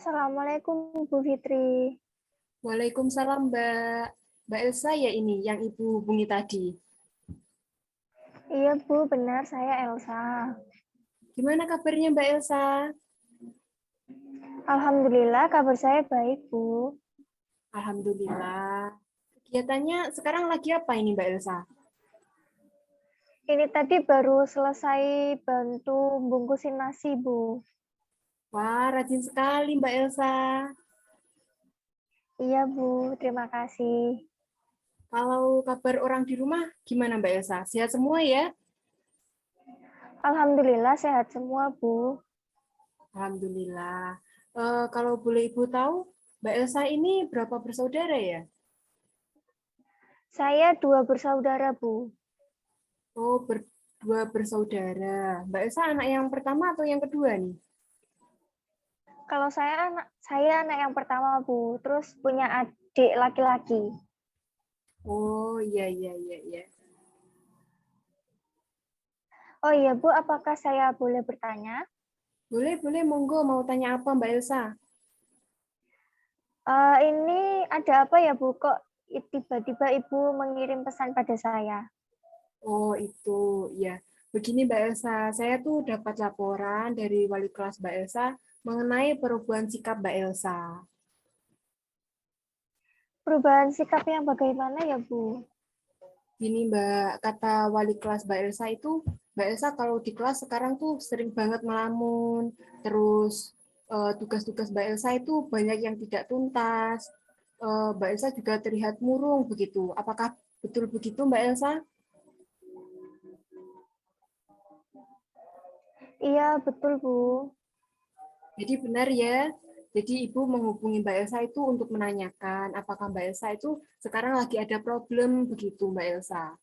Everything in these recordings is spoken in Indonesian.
Assalamualaikum Bu Fitri. Waalaikumsalam Mbak. Mbak Elsa ya ini yang Ibu hubungi tadi. Iya Bu, benar saya Elsa. Gimana kabarnya Mbak Elsa? Alhamdulillah kabar saya baik Bu. Alhamdulillah. Kegiatannya sekarang lagi apa ini Mbak Elsa? Ini tadi baru selesai bantu bungkusin nasi Bu. Wah, rajin sekali Mbak Elsa. Iya Bu, terima kasih. Kalau kabar orang di rumah gimana Mbak Elsa? Sehat semua ya? Alhamdulillah sehat semua Bu. Alhamdulillah. Kalau boleh Ibu tahu, Mbak Elsa ini berapa bersaudara ya? Saya 2 bersaudara Bu. Oh, berdua bersaudara. Mbak Elsa anak yang pertama atau yang kedua nih? Kalau saya anak yang pertama Bu, terus punya adik laki-laki. Oh, iya, iya, iya, iya. Oh iya Bu, apakah saya boleh bertanya? Boleh, boleh, monggo. Mau tanya apa Mbak Elsa? Ini ada apa ya Bu? Kok tiba-tiba Ibu mengirim pesan pada saya? Oh, itu, ya. Begini Mbak Elsa, saya tuh dapat laporan dari wali kelas Mbak Elsa mengenai perubahan sikap Mbak Elsa. Perubahan sikap yang bagaimana ya, Bu? Gini Mbak, kata wali kelas Mbak Elsa itu, Mbak Elsa kalau di kelas sekarang tuh sering banget melamun, terus tugas-tugas Mbak Elsa itu banyak yang tidak tuntas. Mbak Elsa juga terlihat murung begitu. Apakah betul begitu Mbak Elsa? Iya, betul, Bu. Jadi benar ya. Jadi Ibu menghubungi Mbak Elsa itu untuk menanyakan apakah Mbak Elsa itu sekarang lagi ada problem begitu Mbak Elsa.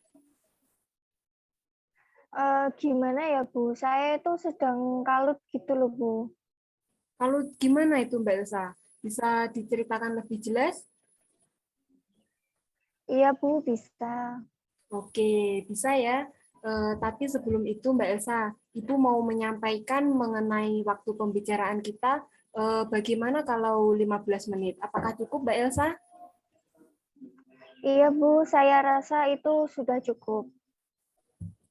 Gimana ya, Bu? Saya itu sedang kalut gitu loh, Bu. Kalau gimana itu Mbak Elsa? Bisa diceritakan lebih jelas? Iya, Bu, bisa. Oke, bisa ya. Tapi sebelum itu Mbak Elsa, Ibu mau menyampaikan mengenai waktu pembicaraan kita, bagaimana kalau 15 menit? Apakah cukup Mbak Elsa? Iya, Bu, saya rasa itu sudah cukup.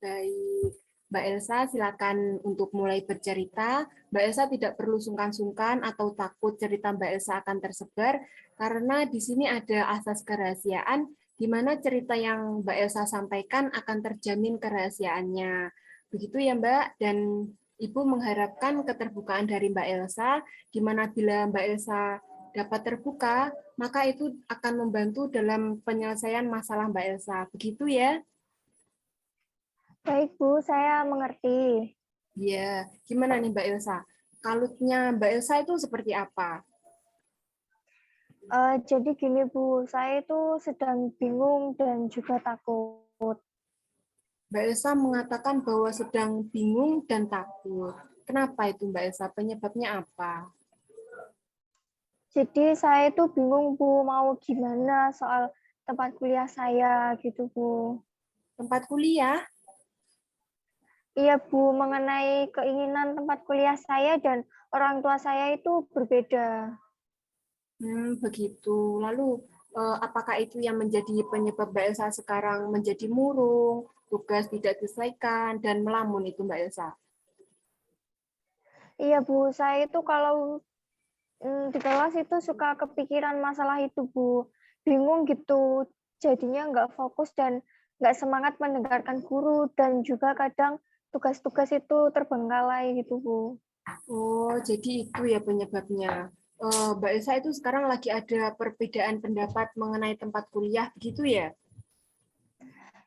Baik, Mbak Elsa silakan untuk mulai bercerita. Mbak Elsa tidak perlu sungkan-sungkan atau takut cerita Mbak Elsa akan tersebar, karena di sini ada asas kerahasiaan, di mana cerita yang Mbak Elsa sampaikan akan terjamin kerahasiaannya. Begitu ya Mbak, dan Ibu mengharapkan keterbukaan dari Mbak Elsa, di mana bila Mbak Elsa dapat terbuka, maka itu akan membantu dalam penyelesaian masalah Mbak Elsa. Begitu ya? Baik, Bu, saya mengerti. Iya, gimana nih Mbak Elsa? Kalutnya Mbak Elsa itu seperti apa? Jadi gini, Bu, saya itu sedang bingung dan juga takut. Mbak Elsa mengatakan bahwa sedang bingung dan takut. Kenapa itu Mbak Elsa? Penyebabnya apa? Jadi saya itu bingung, Bu, mau gimana soal tempat kuliah saya gitu, Bu. Tempat kuliah? Iya, Bu, mengenai keinginan tempat kuliah saya dan orang tua saya itu berbeda. Begitu. Lalu, apakah itu yang menjadi penyebab Mbak Elsa sekarang menjadi murung, tugas tidak diselesaikan, dan melamun itu Mbak Elsa? Iya, Bu, saya itu kalau di kelas itu suka kepikiran masalah itu, Bu. Bingung gitu, jadinya nggak fokus dan nggak semangat mendengarkan guru dan juga kadang tugas-tugas itu terbengkalai gitu, Bu. Oh, jadi itu ya penyebabnya. Mbak Elsa itu sekarang lagi ada perbedaan pendapat mengenai tempat kuliah, begitu ya?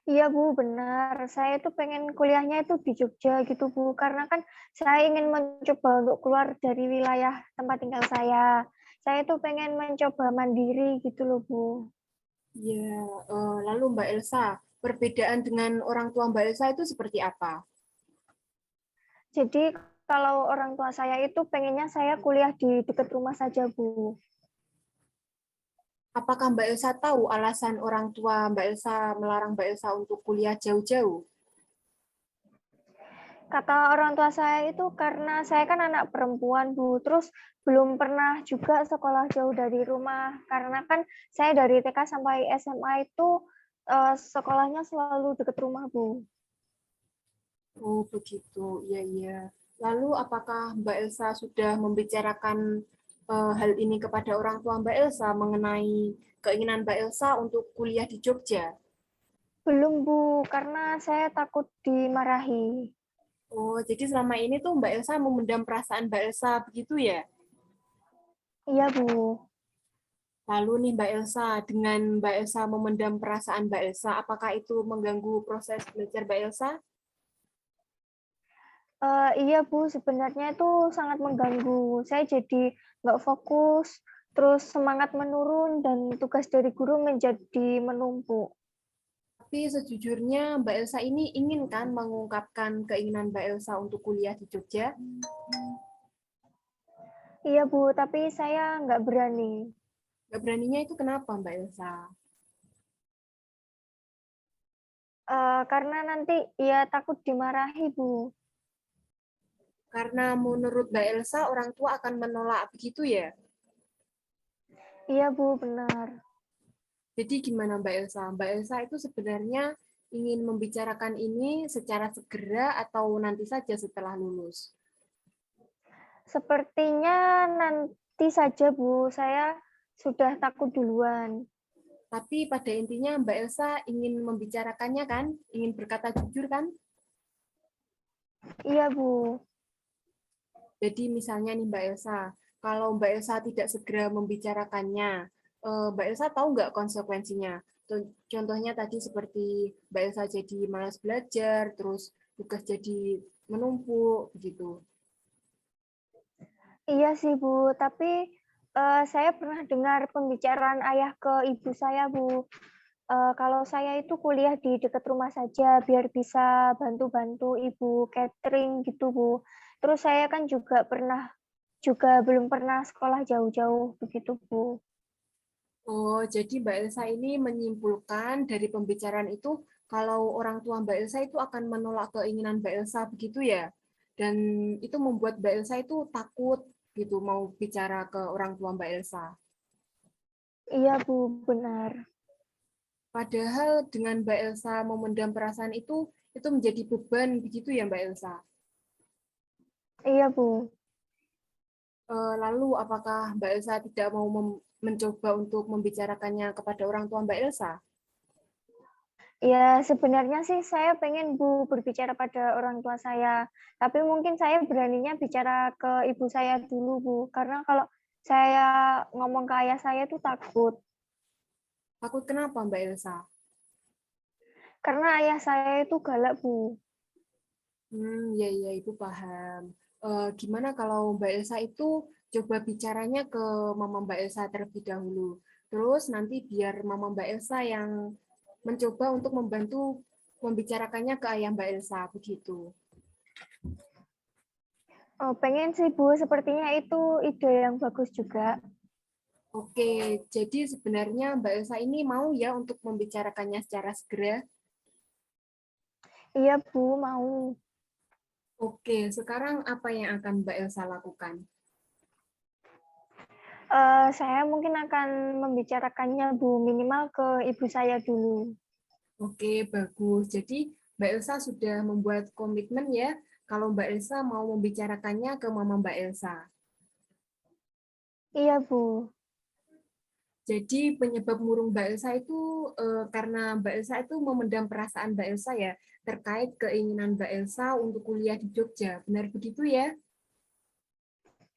Iya, Bu, benar. Saya itu pengen kuliahnya itu di Jogja gitu, Bu. Karena kan saya ingin mencoba untuk keluar dari wilayah tempat tinggal saya. Saya itu pengen mencoba mandiri gitu loh, Bu. Ya, lalu Mbak Elsa, perbedaan dengan orang tua Mbak Elsa itu seperti apa? Jadi kalau orang tua saya itu pengennya saya kuliah di dekat rumah saja, Bu. Apakah Mbak Elsa tahu alasan orang tua Mbak Elsa melarang Mbak Elsa untuk kuliah jauh-jauh? Kata orang tua saya itu karena saya kan anak perempuan, Bu, terus belum pernah juga sekolah jauh dari rumah, karena kan saya dari TK sampai SMA itu, sekolahnya selalu dekat rumah, Bu. Oh, begitu. Iya, iya. Lalu apakah Mbak Elsa sudah membicarakan hal ini kepada orang tua Mbak Elsa mengenai keinginan Mbak Elsa untuk kuliah di Jogja? Belum, Bu, karena saya takut dimarahi. Oh, jadi selama ini tuh Mbak Elsa memendam perasaan Mbak Elsa begitu ya? Iya, Bu. Lalu nih Mbak Elsa, dengan Mbak Elsa memendam perasaan Mbak Elsa, apakah itu mengganggu proses belajar Mbak Elsa? Iya, Bu, sebenarnya itu sangat mengganggu. Saya jadi nggak fokus, terus semangat menurun, dan tugas dari guru menjadi menumpuk. Tapi sejujurnya Mbak Elsa ini ingin kan mengungkapkan keinginan Mbak Elsa untuk kuliah di Jogja? Iya, Bu, tapi saya nggak berani. Nggak beraninya itu kenapa Mbak Elsa? Karena nanti ya takut dimarahi, Bu. Karena menurut Mbak Elsa orang tua akan menolak begitu ya? Iya, Bu, benar. Jadi gimana Mbak Elsa? Mbak Elsa itu sebenarnya ingin membicarakan ini secara segera atau nanti saja setelah lulus? Sepertinya nanti saja, Bu. Saya sudah takut duluan. Tapi pada intinya Mbak Elsa ingin membicarakannya kan? Ingin berkata jujur kan? Iya, Bu. Jadi misalnya nih Mbak Elsa, kalau Mbak Elsa tidak segera membicarakannya, Mbak Elsa tahu nggak konsekuensinya? Contohnya tadi seperti Mbak Elsa jadi malas belajar, terus tugas jadi menumpuk, begitu. Iya sih, Bu. Tapi saya pernah dengar pembicaraan ayah ke ibu saya, Bu. Kalau saya itu kuliah di dekat rumah saja, biar bisa bantu-bantu ibu catering gitu, Bu. Terus saya kan juga belum pernah sekolah jauh-jauh begitu, Bu. Oh, jadi Mbak Elsa ini menyimpulkan dari pembicaraan itu kalau orang tua Mbak Elsa itu akan menolak keinginan Mbak Elsa begitu ya. Dan itu membuat Mbak Elsa itu takut gitu mau bicara ke orang tua Mbak Elsa. Iya, Bu, benar. Padahal dengan Mbak Elsa memendam perasaan itu menjadi beban begitu ya Mbak Elsa. Iya, Bu. Lalu apakah Mbak Elsa tidak mau mencoba untuk membicarakannya kepada orang tua Mbak Elsa? Ya, sebenarnya sih saya pengen, Bu, berbicara pada orang tua saya. Tapi mungkin saya beraninya bicara ke ibu saya dulu, Bu. Karena kalau saya ngomong ke ayah saya tuh takut. Takut kenapa Mbak Elsa? Karena ayah saya itu galak, Bu. Ya, ya, Ibu paham. Gimana kalau Mbak Elsa itu coba bicaranya ke Mama Mbak Elsa terlebih dahulu. Terus nanti biar Mama Mbak Elsa yang mencoba untuk membantu membicarakannya ke ayah Mbak Elsa, begitu. Oh, pengen sih, Bu. Sepertinya itu ide yang bagus juga. Oke, jadi sebenarnya Mbak Elsa ini mau ya untuk membicarakannya secara segera. Iya, Bu, mau. Oke, sekarang apa yang akan Mbak Elsa lakukan? Saya mungkin akan membicarakannya, Bu, minimal ke ibu saya dulu. Oke, bagus. Jadi Mbak Elsa sudah membuat komitmen ya, kalau Mbak Elsa mau membicarakannya ke Mama Mbak Elsa. Iya, Bu. Jadi penyebab murung Mbak Elsa itu karena Mbak Elsa itu memendam perasaan Mbak Elsa ya, terkait keinginan Mbak Elsa untuk kuliah di Jogja. Benar begitu ya?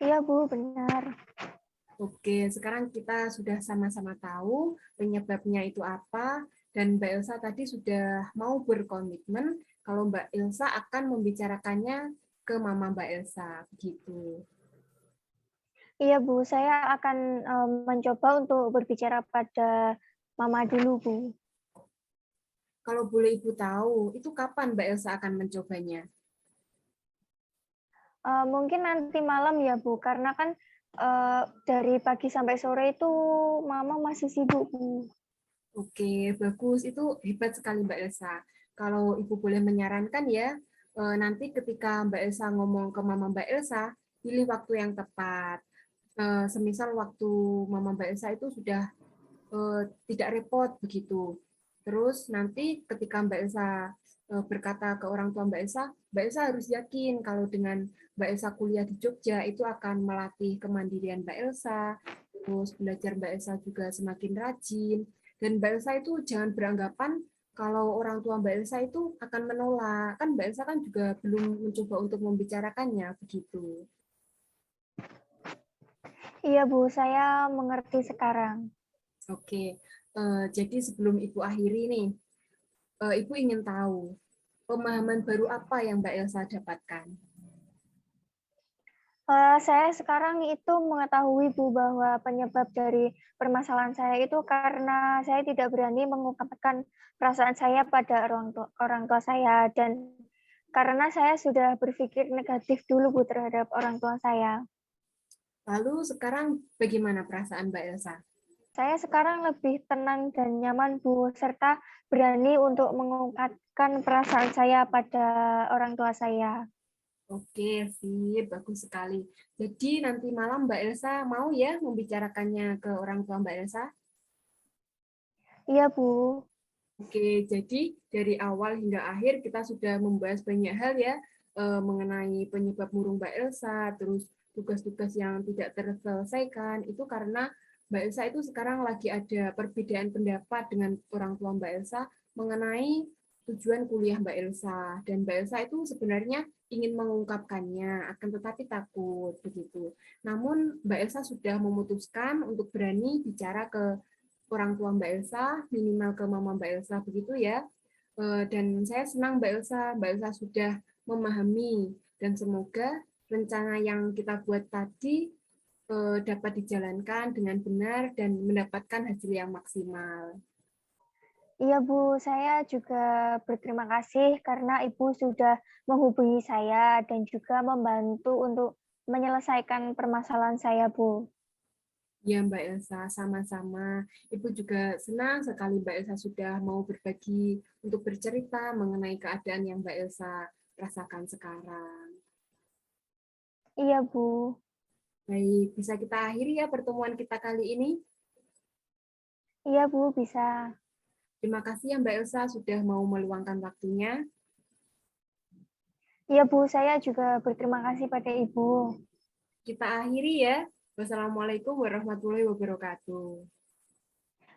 Iya, Bu, benar. Oke, sekarang kita sudah sama-sama tahu penyebabnya itu apa, dan Mbak Elsa tadi sudah mau berkomitmen kalau Mbak Elsa akan membicarakannya ke Mama Mbak Elsa, begitu. Iya, Bu, saya akan mencoba untuk berbicara pada Mama dulu, Bu. Kalau boleh Ibu tahu, itu kapan Mbak Elsa akan mencobanya? Mungkin nanti malam ya, Bu, karena kan dari pagi sampai sore itu Mama masih sibuk, Bu. Oke, bagus. Itu hebat sekali Mbak Elsa. Kalau Ibu boleh menyarankan ya, nanti ketika Mbak Elsa ngomong ke Mama Mbak Elsa, pilih waktu yang tepat. Semisal waktu Mama Mbak Elsa itu sudah tidak repot begitu. Terus nanti ketika Mbak Elsa berkata ke orang tua Mbak Elsa harus yakin kalau dengan Mbak Elsa kuliah di Jogja itu akan melatih kemandirian Mbak Elsa, terus belajar Mbak Elsa juga semakin rajin, dan Mbak Elsa itu jangan beranggapan kalau orang tua Mbak Elsa itu akan menolak, kan Mbak Elsa kan juga belum mencoba untuk membicarakannya begitu. Iya, Bu, saya mengerti sekarang. Oke, jadi sebelum Ibu akhiri nih, Ibu ingin tahu pemahaman baru apa yang Mbak Elsa dapatkan? Saya sekarang itu mengetahui, Bu, bahwa penyebab dari permasalahan saya itu karena saya tidak berani mengungkapkan perasaan saya pada orang tua saya, dan karena saya sudah berpikir negatif dulu, Bu, terhadap orang tua saya. Lalu sekarang bagaimana perasaan Mbak Elsa? Saya sekarang lebih tenang dan nyaman, Bu, serta berani untuk mengungkapkan perasaan saya pada orang tua saya. Oke, sip, bagus sekali. Jadi nanti malam Mbak Elsa mau ya membicarakannya ke orang tua Mbak Elsa? Iya, Bu. Oke, jadi dari awal hingga akhir kita sudah membahas banyak hal ya mengenai penyebab murung Mbak Elsa, terus tugas-tugas yang tidak terselesaikan itu karena Mbak Elsa itu sekarang lagi ada perbedaan pendapat dengan orang tua Mbak Elsa mengenai tujuan kuliah Mbak Elsa, dan Mbak Elsa itu sebenarnya ingin mengungkapkannya, akan tetapi takut begitu. Namun Mbak Elsa sudah memutuskan untuk berani bicara ke orang tua Mbak Elsa, minimal ke mama Mbak Elsa begitu ya. Dan saya senang Mbak Elsa sudah memahami, dan semoga rencana yang kita buat tadi dapat dijalankan dengan benar dan mendapatkan hasil yang maksimal. Iya, Bu, saya juga berterima kasih karena Ibu sudah menghubungi saya dan juga membantu untuk menyelesaikan permasalahan saya, Bu. Ya Mbak Elsa, sama-sama. Ibu juga senang sekali Mbak Elsa sudah mau berbagi untuk bercerita mengenai keadaan yang Mbak Elsa rasakan sekarang. Iya, Bu. Baik, bisa kita akhiri ya pertemuan kita kali ini. Iya, Bu, bisa. Terima kasih ya Mbak Elsa sudah mau meluangkan waktunya. Iya, Bu, saya juga berterima kasih pada Ibu. Kita akhiri ya. Wassalamualaikum warahmatullahi wabarakatuh.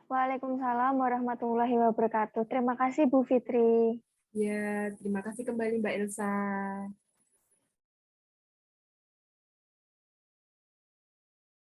Waalaikumsalam warahmatullahi wabarakatuh. Terima kasih, Bu Fitri. Ya, terima kasih kembali Mbak Elsa.